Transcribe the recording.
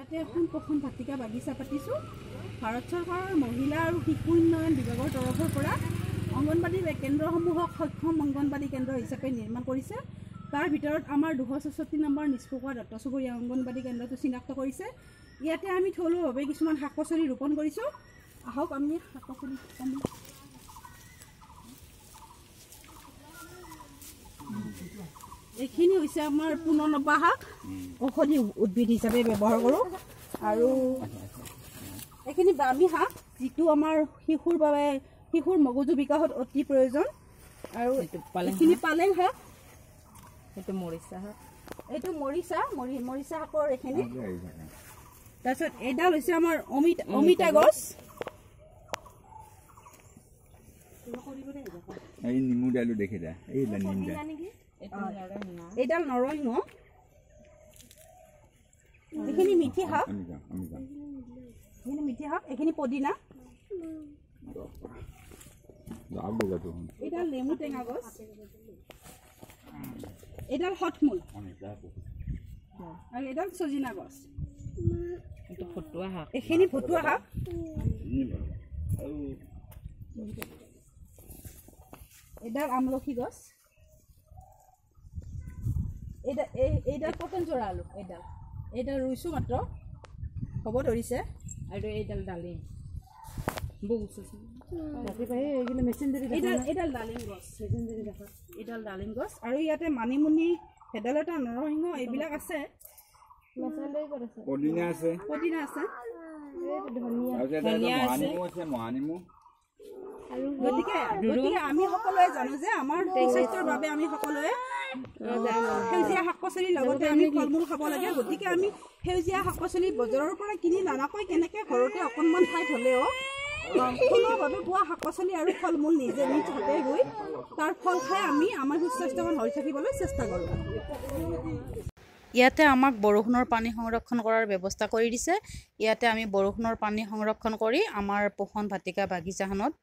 ইয়াতে এখন পোষণ ভাটিকা বাগিচা পাতিছোঁ। ভাৰত চৰকাৰৰ মহিলা আৰু শিশু উন্নয়ন বিভাগৰ তৰফৰ পৰা অংগনবাড়ী কেন্দ্ৰসমূহক সক্ষম অংগনবাড়ী কেন্দ্ৰ হিচাপে নিৰ্মাণ কৰিছে। তাৰ ভিতৰত আমাৰ 264 নম্বৰ নিষ্পকোৱা দত্ত চুবুৰীয়া অংগনবাড়ী কেন্দ্ৰটো চিনাক্ত কৰিছে। ইয়াতে আমি থলুৱাভাৱে কিছুমান শাক পাচলি ৰোপণ কৰিছোঁ। আহক আমি শাক পাচলি এইখিনি হৈছে আমাৰ পুনৰ্নবা শাক, ঔষধি উদ্ভিদ হিচাপে ব্যৱহাৰ কৰোঁ। আৰু এইখিনি ব্ৰাহ্মী শাক, যিটো আমাৰ শিশুৰ বাবে শিশুৰ মগজু বিকাশত অতি প্ৰয়োজন। আৰু এইখিনি পালেং শাক, এইটো মৰিচা শাক, এইটো মৰিচা শাকৰ এইখিনি। তাৰপিছত এইডাল হৈছে আমাৰ অমিতা গছ, এইডাল নৰসিংহ, এইখিনি মিঠি শাক, এইখিনি পদিনা, এইডাল নেমু টেঙা গছ, এইডাল হঠমূল, আৰু এইডাল চজিনা গছ, এইখিনি ভতুৱা শাক, এইডাল আমলখি গছ, এইডাল পতঞ্জৰা আলু, এইডাল ৰুইছোঁ মাত্ৰ হ'ব ধৰিছে। আৰু এইডাল ডালিম, এইডাল ডালিম গছ, এইডাল ডালিম গছ। আৰু ইয়াতে মানিমুনি, ভেদাইলতা, নৰসিংহ এইবিলাক আছে, পদিনা আছে, গতিকে আমি সকলোৱে জানো যে আমাৰ স্বাস্থ্যৰ বাবে আমি সকলোৱে সেউজীয়া শাক পাচলিৰ লগতে আমি ফল মূল খাব লাগে। গতিকে আমি সেউজীয়া শাক পাচলি বজাৰৰ পৰা কিনি নানাকৈ কেনেকৈ ঘৰতে অকণমান ঠাইত হ'লেও থলুৱাভাৱে পোৱা শাক পাচলি আৰু ফল মূল নিজে নিজ হাতে গৈ তাৰ ফল খাই আমি আমাৰ সুস্বাস্থ্যৱান হৈ থাকিবলৈ চেষ্টা কৰোঁ। ইয়াতে আমাক বৰষুণৰ পানী সংৰক্ষণ কৰাৰ ব্যৱস্থা কৰি দিছে। ইয়াতে আমি বৰষুণৰ পানী সংৰক্ষণ কৰি আমাৰ পোষণ ভাটিকা বাগিচাখনত